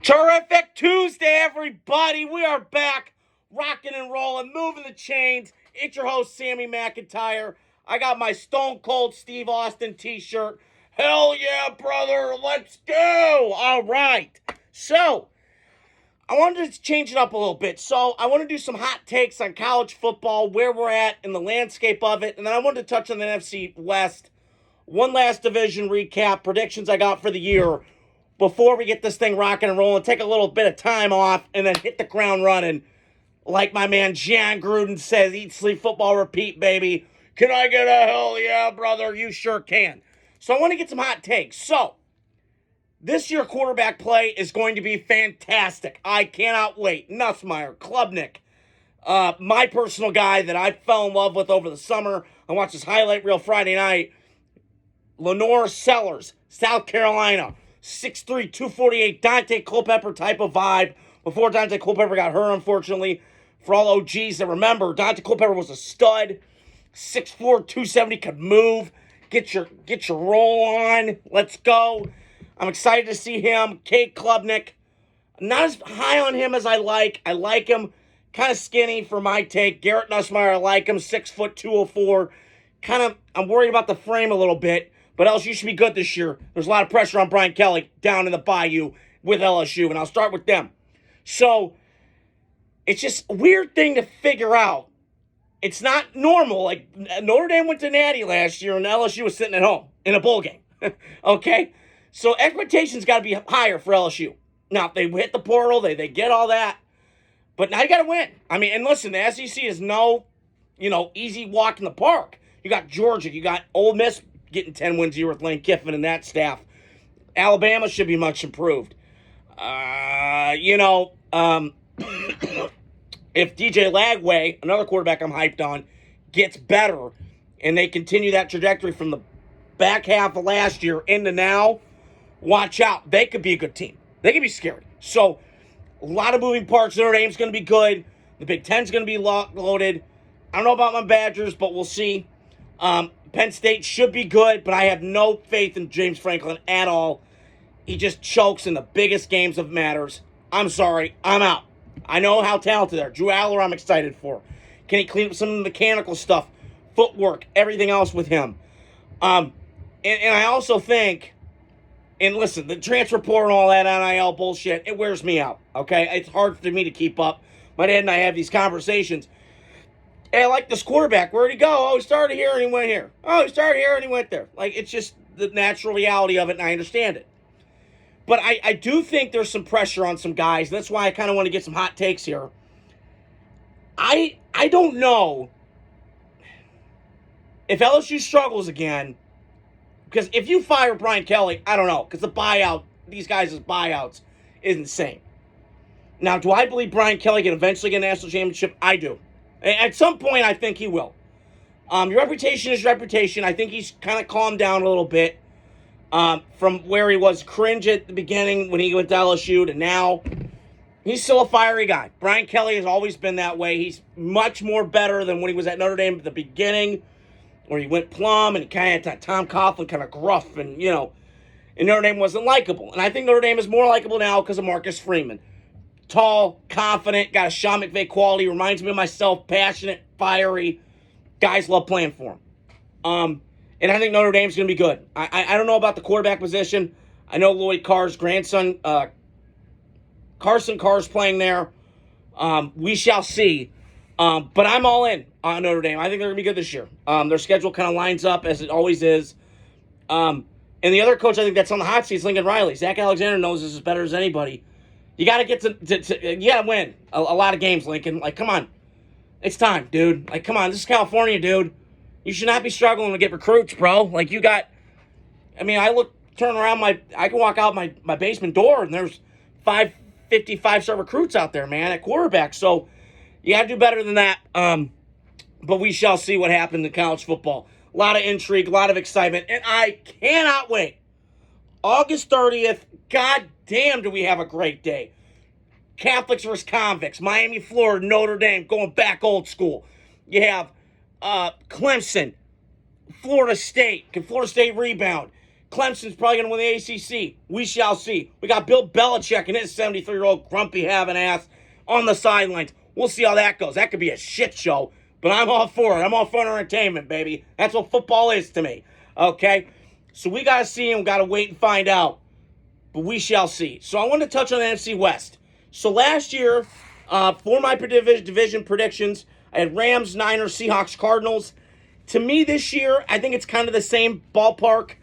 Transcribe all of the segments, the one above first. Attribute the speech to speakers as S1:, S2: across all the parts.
S1: Terrific Tuesday, everybody. We are back, rocking and rolling, moving the chains. It's your host, Sammy McIntyre. I got my Stone Cold Steve Austin t-shirt. Hell yeah, brother. Let's go. All right. So, I wanted to change it up a little bit. So, I want to do some hot takes on college football, where we're at in the landscape of it. And then I wanted to touch on the NFC West. One last division recap, predictions I got for the year before we get this thing rocking and rolling, take a little bit of time off, and then hit the ground running. Like my man John Gruden says, eat, sleep, football, repeat, baby. Can I get a hell yeah, brother? You sure can. So I want to get some hot takes. So, this year quarterback play is going to be fantastic. I cannot wait. Nussmeier, Klubnik, my personal guy that I fell in love with over the summer. I watched his highlight reel Friday night. Lenore Sellers, South Carolina. 6'3", 248, Dante Culpepper type of vibe. Before Dante Culpepper got hurt, unfortunately. For all OGs that remember, Dante Culpepper was a stud. 6'4", 270, could move. Get your roll on. Let's go. I'm excited to see him. Kate Klubnik. Not as high on him as I like. I like him. Kind of skinny for my take. Garrett Nussmeier, I like him. 6 foot, 204. I'm worried about the frame a little bit. But LSU should be good this year. There's a lot of pressure on Brian Kelly down in the Bayou with LSU, and I'll start with them. So, it's just a weird thing to figure out. It's not normal. Like, Notre Dame went to Natty last year, and LSU was sitting at home in a bowl game. Okay? So, expectations got to be higher for LSU. Now, if they hit the portal, they get all that. But now you got to win. I mean, and listen, the SEC is no, easy walk in the park. You got Georgia. You got Ole Miss getting 10 wins a year with Lane Kiffin and that staff. Alabama should be much improved. If DJ Lagway, another quarterback I'm hyped on, gets better and they continue that trajectory from the back half of last year into now, watch out. They could be a good team. They could be scary. So, a lot of moving parts. Notre Dame's going to be good. The Big Ten's going to be loaded. I don't know about my Badgers, but we'll see. Penn State should be good, but I have no faith in James Franklin at all. He just chokes in the biggest games of matters. I'm sorry. I'm out. I know how talented they are. Drew Aller, I'm excited for. Can he clean up some of the mechanical stuff, footwork, everything else with him? And I also think, and listen, the transfer portal and all that NIL bullshit, it wears me out, okay? It's hard for me to keep up. My dad and I have these conversations. Hey, I like this quarterback. Where'd he go? Oh, he started here and he went here. Oh, he started here and he went there. Like, it's just the natural reality of it, and I understand it. But I do think there's some pressure on some guys. That's why I kind of want to get some hot takes here. I don't know if LSU struggles again, because if you fire Brian Kelly, I don't know, because the buyout, these guys' buyouts, is insane. Now, do I believe Brian Kelly can eventually get a national championship? I do. At some point, I think he will. Your reputation is reputation. I think he's kind of calmed down a little bit from where he was cringe at the beginning when he went to LSU to now. He's still a fiery guy. Brian Kelly has always been that way. He's much more better than when he was at Notre Dame at the beginning, where he went plum and he kind of had that Tom Coughlin kind of gruff and, and Notre Dame wasn't likable. And I think Notre Dame is more likable now because of Marcus Freeman. Tall, confident, got a Sean McVay quality, reminds me of myself, passionate, fiery. Guys love playing for him. And I think Notre Dame's going to be good. I don't know about the quarterback position. I know Lloyd Carr's grandson, Carson Carr's playing there. We shall see. But I'm all in on Notre Dame. I think they're going to be good this year. Their schedule kind of lines up as it always is. And the other coach I think that's on the hot seat is Lincoln Riley. Zach Alexander knows this as better as anybody. You got to get to you got to win a lot of games, Lincoln. Like, come on. It's time, dude. Like, come on. This is California, dude. You should not be struggling to get recruits, bro. Like, you got, turn around I can walk out my basement door and there's 55-star recruits out there, man, at quarterback. So, you got to do better than that. But we shall see what happens in college football. A lot of intrigue, a lot of excitement, and I cannot wait. August 30th, god damn do we have a great day. Catholics versus convicts, Miami, Florida, Notre Dame, going back old school. You have Clemson, Florida State. Can Florida State rebound? Clemson's probably going to win the ACC. We shall see. We got Bill Belichick and his 73-year-old grumpy having ass on the sidelines. We'll see how that goes. That could be a shit show, but I'm all for it. I'm all for entertainment, baby. That's what football is to me. Okay? So we got to see and we got to wait and find out. But we shall see. So I want to touch on the NFC West. So last year, for my division predictions, I had Rams, Niners, Seahawks, Cardinals. To me this year, I think it's kind of the same ballpark.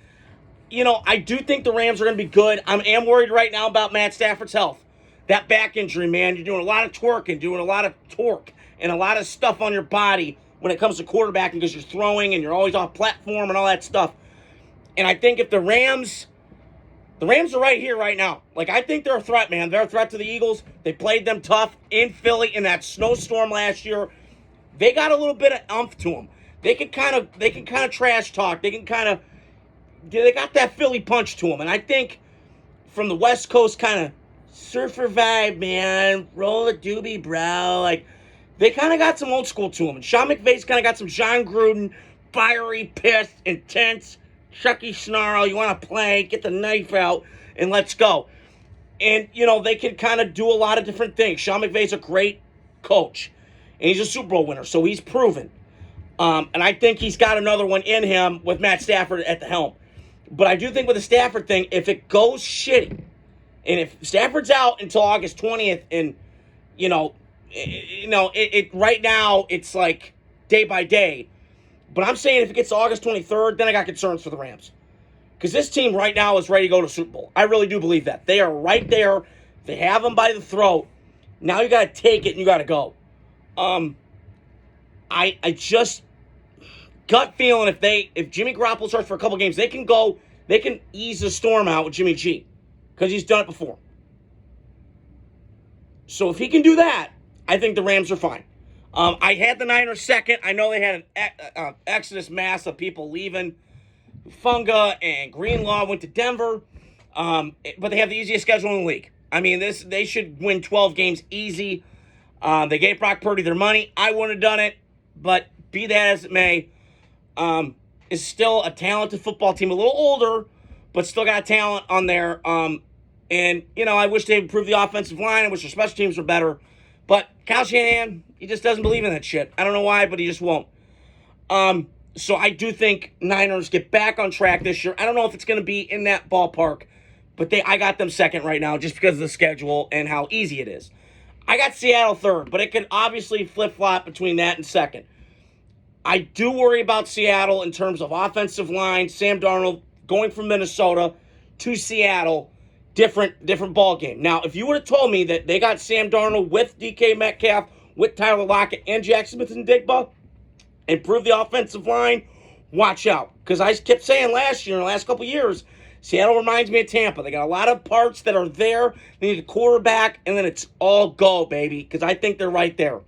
S1: You know, I do think the Rams are going to be good. I am worried right now about Matt Stafford's health. That back injury, man. You're doing a lot of twerking, doing a lot of torque, and a lot of stuff on your body when it comes to quarterbacking because you're throwing and you're always off platform and all that stuff. And I think if the Rams are right here right now. Like, I think they're a threat, man. They're a threat to the Eagles. They played them tough in Philly in that snowstorm last year. They got a little bit of umph to them. They can kind of trash talk. They got that Philly punch to them. And I think from the West Coast kind of surfer vibe, man, roll a doobie, bro. Like, they kind of got some old school to them. And Sean McVay's kind of got some John Gruden, fiery, pissed, intense, Chucky snarl. You want to play, get the knife out, and let's go. And, you know, they can kind of do a lot of different things. Sean McVay's a great coach. And he's a Super Bowl winner, so he's proven. And I think he's got another one in him with Matt Stafford at the helm. But I do think with the Stafford thing, if it goes shitty, and if Stafford's out until August 20th, and, right now it's like day by day. But I'm saying if it gets to August 23rd, then I got concerns for the Rams. Because this team right now is ready to go to Super Bowl. I really do believe that. They are right there. They have them by the throat. Now you got to take it and you got to go. I just gut feeling if Jimmy Garoppolo starts for a couple games, they can ease the storm out with Jimmy G because he's done it before. So if he can do that, I think the Rams are fine. I had the Niners second. I know they had an exodus mass of people leaving. Funga and Greenlaw went to Denver, but they have the easiest schedule in the league. I mean, they should win 12 games easy. They gave Brock Purdy their money. I wouldn't have done it, but be that as it may, is still a talented football team. A little older, but still got talent on there. And, I wish they improved the offensive line. I wish their special teams were better. But Kyle Shanahan, he just doesn't believe in that shit. I don't know why, but he just won't. So I do think Niners get back on track this year. I don't know if it's going to be in that ballpark, but I got them second right now just because of the schedule and how easy it is. I got Seattle third, but it can obviously flip-flop between that and second. I do worry about Seattle in terms of offensive line. Sam Darnold going from Minnesota to Seattle, different ball game. Now, if you would have told me that they got Sam Darnold with DK Metcalf, with Tyler Lockett and Jack Smith and Digba, improve the offensive line, watch out. Because I kept saying last year, in the last couple of years, Seattle reminds me of Tampa. They got a lot of parts that are there. They need a quarterback, and then it's all go, baby. Because I think they're right there.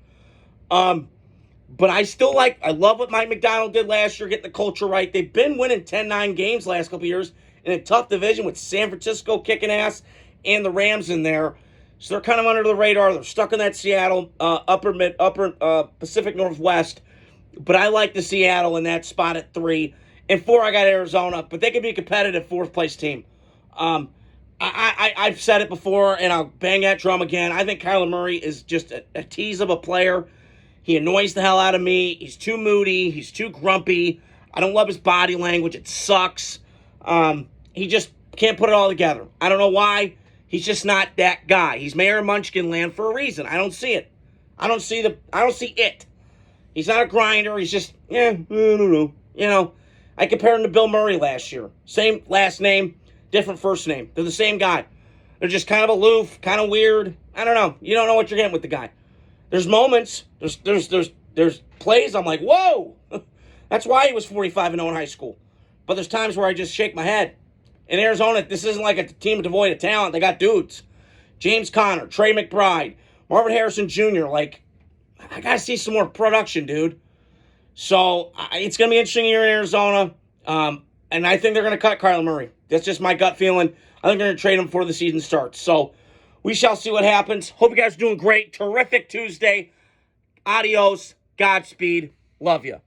S1: But I love what Mike McDonald did last year, getting the culture right. They've been winning 10-9 games the last couple of years in a tough division with San Francisco kicking ass and the Rams in there. So they're kind of under the radar. They're stuck in that Seattle upper Pacific Northwest. But I like the Seattle in that spot at 3. And 4, I got Arizona. But they could be a competitive fourth-place team. I've said it before, and I'll bang that drum again. I think Kyler Murray is just a tease of a player. He annoys the hell out of me. He's too moody. He's too grumpy. I don't love his body language. It sucks. He just can't put it all together. I don't know why. He's just not that guy. He's Mayor of Munchkin Land for a reason. I don't see it. I don't see it. He's not a grinder. He's just, I don't know. I compared him to Bill Murray last year. Same last name, different first name. They're the same guy. They're just kind of aloof, kind of weird. I don't know. You don't know what you're getting with the guy. There's moments. There's plays. I'm like, whoa. That's why he was 45-0 in high school. But there's times where I just shake my head. In Arizona, this isn't like a team devoid of talent. They got dudes. James Conner, Trey McBride, Marvin Harrison Jr. Like, I got to see some more production, dude. So it's going to be interesting here in Arizona. And I think they're going to cut Kyler Murray. That's just my gut feeling. I think they're going to trade him before the season starts. So we shall see what happens. Hope you guys are doing great. Terrific Tuesday. Adios. Godspeed. Love you.